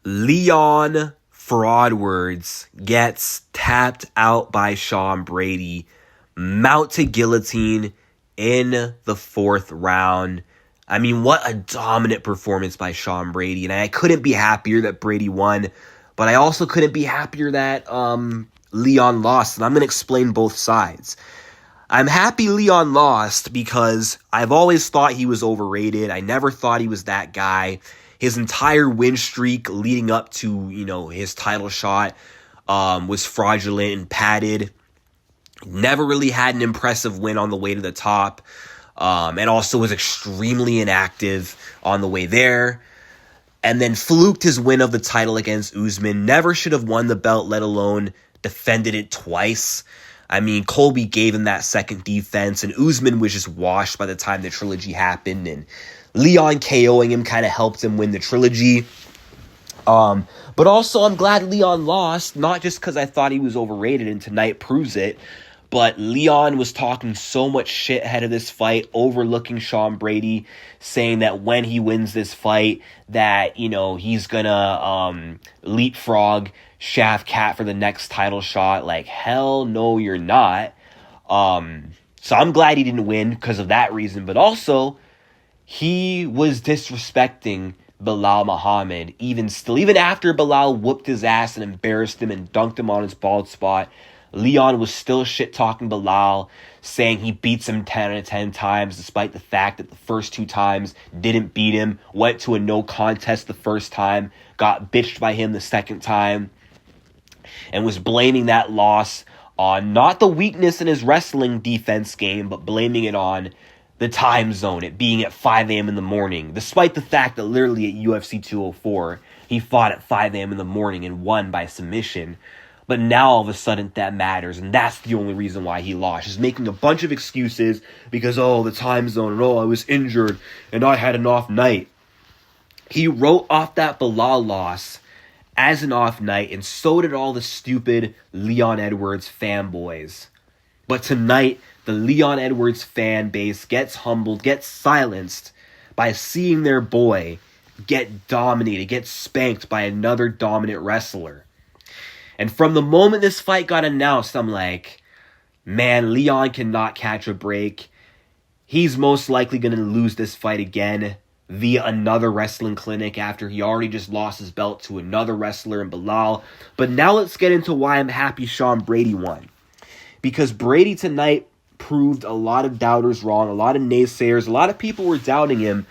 Leon Fraudwards gets tapped out by Sean Brady, mount to guillotine in the fourth round. I mean, what a dominant performance by Sean Brady. And I couldn't be happier that Brady won, but I also couldn't be happier that Leon lost. And I'm going to explain both sides. I'm happy Leon lost because I've always thought he was overrated. I never thought he was that guy. His entire win streak leading up to, his title shot was fraudulent and padded. Never really had an impressive win on the way to the top. And also was extremely inactive on the way there. And then fluked his win of the title against Usman. Never should have won the belt, let alone defended it twice. I mean, Colby gave him that second defense, and Usman was just washed by the time the trilogy happened, and Leon KOing him kind of helped him win the trilogy. But also, I'm glad Leon lost, not just because I thought he was overrated, and tonight proves it, but Leon was talking so much shit ahead of this fight, overlooking Sean Brady, saying that when he wins this fight, that, he's gonna leapfrog Shaft Cat for the next title shot. Like, hell no, you're not. So I'm glad he didn't win because of that reason, but also he was disrespecting Belal Muhammad, even after Belal whooped his ass and embarrassed him and dunked him on his bald spot. Leon was still shit-talking Belal, saying he beats him 10 out of 10 times, despite the fact that the first 2 times didn't beat him, went to a no contest the first time, got bitched by him the second time, and was blaming that loss on not the weakness in his wrestling defense game, but blaming it on the time zone, it being at 5 a.m. in the morning, despite the fact that literally at UFC 204, he fought at 5 a.m. in the morning and won by submission. But now all of a sudden that matters, and that's the only reason why he lost. He's making a bunch of excuses because, the time zone, and I was injured, and I had an off night. He wrote off that Belal loss as an off night, and so did all the stupid Leon Edwards fanboys. But tonight, the Leon Edwards fan base gets humbled, gets silenced by seeing their boy get dominated, get spanked by another dominant wrestler. And from the moment this fight got announced, I'm like, man, Leon cannot catch a break. He's most likely going to lose this fight again via another wrestling clinic after he already just lost his belt to another wrestler in Belal. But now let's get into why I'm happy Sean Brady won. Because Brady tonight proved a lot of doubters wrong, a lot of naysayers, a lot of people were doubting him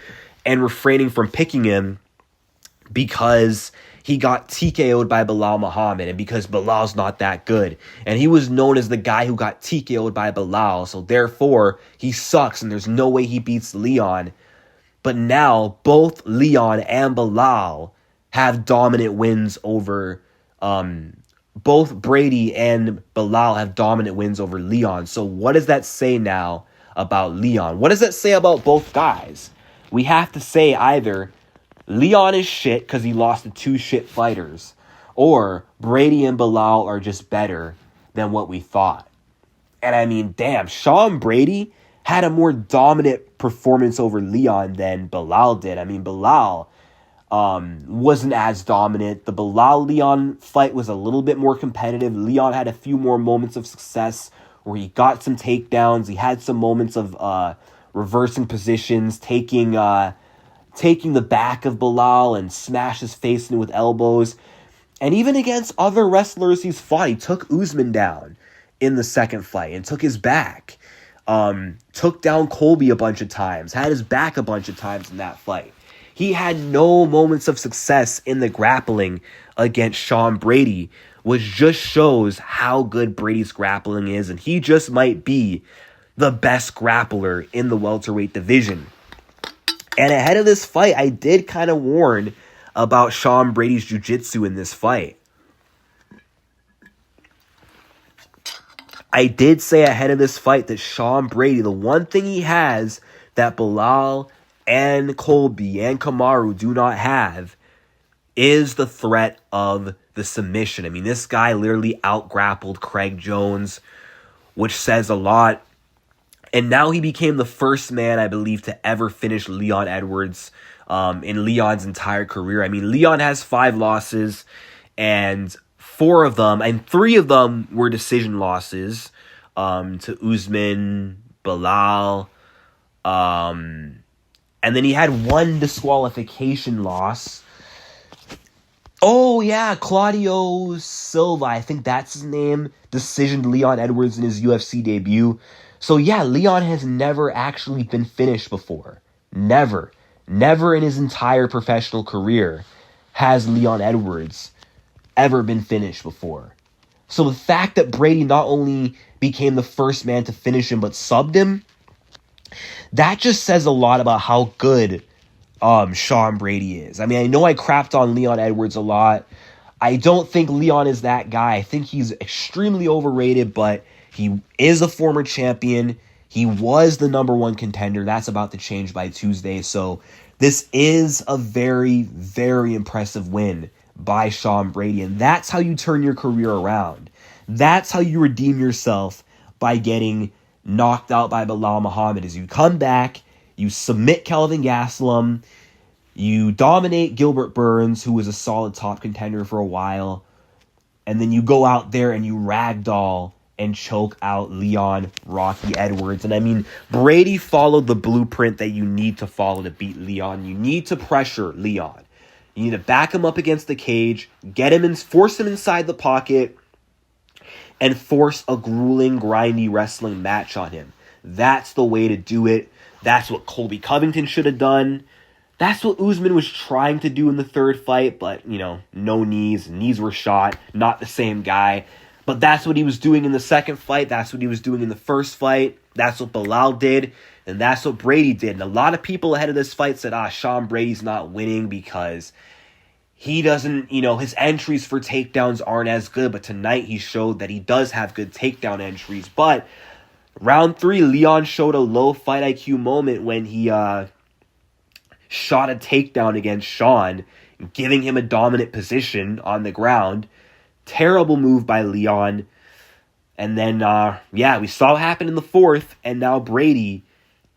and refraining from picking him because he got TKO'd by Belal Muhammad and because Belal's not that good. And he was known as the guy who got TKO'd by Belal, so therefore he sucks and there's no way he beats Leon. But now both Leon and Belal have dominant wins over both Brady and Belal have dominant wins over Leon. So what does that say now about Leon? What does that say about both guys? We have to say either Leon is shit because he lost to 2 shit fighters, or Brady and Belal are just better than what we thought. And I mean, damn, Sean Brady had a more dominant performance over Leon than Belal did. I mean, Belal wasn't as dominant. The Belal-Leon fight was a little bit more competitive. Leon had a few more moments of success where he got some takedowns. He had some moments of reversing positions, taking the back of Belal and smash his face in with elbows. And even against other wrestlers he's fought, he took Usman down in the second fight and took his back. Took down Colby a bunch of times, had his back a bunch of times in that fight. He had no moments of success in the grappling against Sean Brady, which just shows how good Brady's grappling is, and he just might be the best grappler in the welterweight division. And ahead of this fight, I did kind of warn about Sean Brady's jiu-jitsu in this fight. I did say ahead of this fight that Sean Brady, the one thing he has that Belal and Colby and Kamaru do not have is the threat of the submission. I mean, this guy literally out-grappled Craig Jones, which says a lot. And now he became the first man, I believe, to ever finish Leon Edwards in Leon's entire career. I mean, Leon has 5 losses, and 4 of them, and 3 of them were decision losses to Usman, Belal, and then he had 1 disqualification loss. Oh, yeah, Claudio Silva, I think that's his name, decisioned Leon Edwards in his UFC debut. So, yeah, Leon has never actually been finished before. Never. Never in his entire professional career has Leon Edwards ever been finished before. So the fact that Brady not only became the first man to finish him, but subbed him, that just says a lot about how good Sean Brady is. I mean, I know I crapped on Leon Edwards a lot. I don't think Leon is that guy. I think he's extremely overrated, but he is a former champion. He was the number 1 contender. That's about to change by Tuesday. So this is a very, very impressive win by Sean Brady. And that's how you turn your career around. That's how you redeem yourself by getting knocked out by Belal Muhammad. Is you come back, you submit Kelvin Gastelum, you dominate Gilbert Burns, who was a solid top contender for a while, and then you go out there and you ragdoll and choke out Leon Rocky Edwards. And I mean, Brady followed the blueprint that you need to follow to beat Leon. You need to pressure Leon. You need to back him up against the cage, get him in, force him inside the pocket, and force a grueling, grindy wrestling match on him. That's the way to do it. That's what Colby Covington should have done. That's what Usman was trying to do in the 3rd fight, but, no knees. Knees were shot. Not the same guy. But that's what he was doing in the 2nd fight. That's what he was doing in the 1st fight. That's what Belal did. And that's what Brady did. And a lot of people ahead of this fight said, Sean Brady's not winning because he doesn't, his entries for takedowns aren't as good. But tonight he showed that he does have good takedown entries. But round 3, Leon showed a low fight IQ moment when he shot a takedown against Sean, giving him a dominant position on the ground. Terrible move by Leon. And then, we saw what happened in the 4th, and now Brady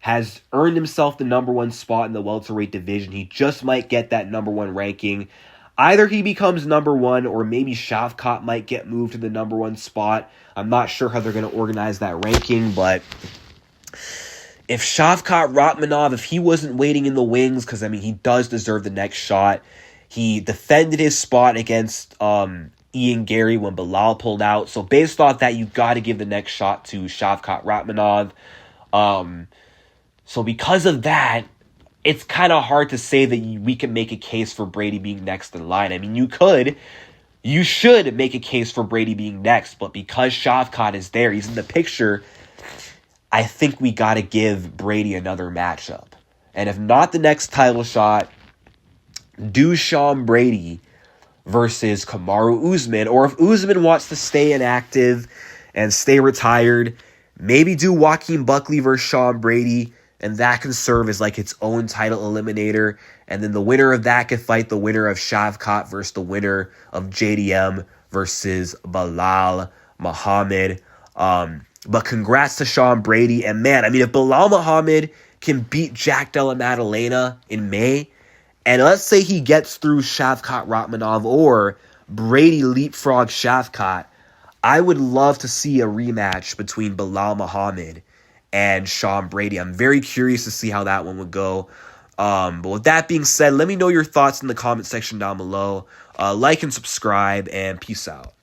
has earned himself the number 1 spot in the welterweight division. He just might get that number 1 ranking. Either he becomes number 1, or maybe Shavkat might get moved to the number 1 spot. I'm not sure how they're going to organize that ranking, but if Shavkat Rakhmonov, if he wasn't waiting in the wings, because, he does deserve the next shot. He defended his spot against Ian Gary when Belal pulled out. So based off that, you got to give the next shot to Shavkat Rakhmonov. So because of that, it's kind of hard to say that we can make a case for Brady being next in line. You should make a case for Brady being next, but because Shavkat is there, he's in the picture, I think we got to give Brady another matchup. And if not the next title shot, do Sean Brady versus Kamaru Usman. Or if Usman wants to stay inactive and stay retired, maybe do Joaquin Buckley versus Sean Brady, and that can serve as like its own title eliminator. And then the winner of that could fight the winner of Shavkat versus the winner of JDM versus Belal Muhammad. But congrats to Sean Brady. And man, if Belal Muhammad can beat Jack Della Maddalena in May, and let's say he gets through Shavkat Rakhmonov or Brady leapfrog Shavkat, I would love to see a rematch between Belal Muhammad and Sean Brady. I'm very curious to see how that one would go. But with that being said, let me know your thoughts in the comment section down below. Like and subscribe, and peace out.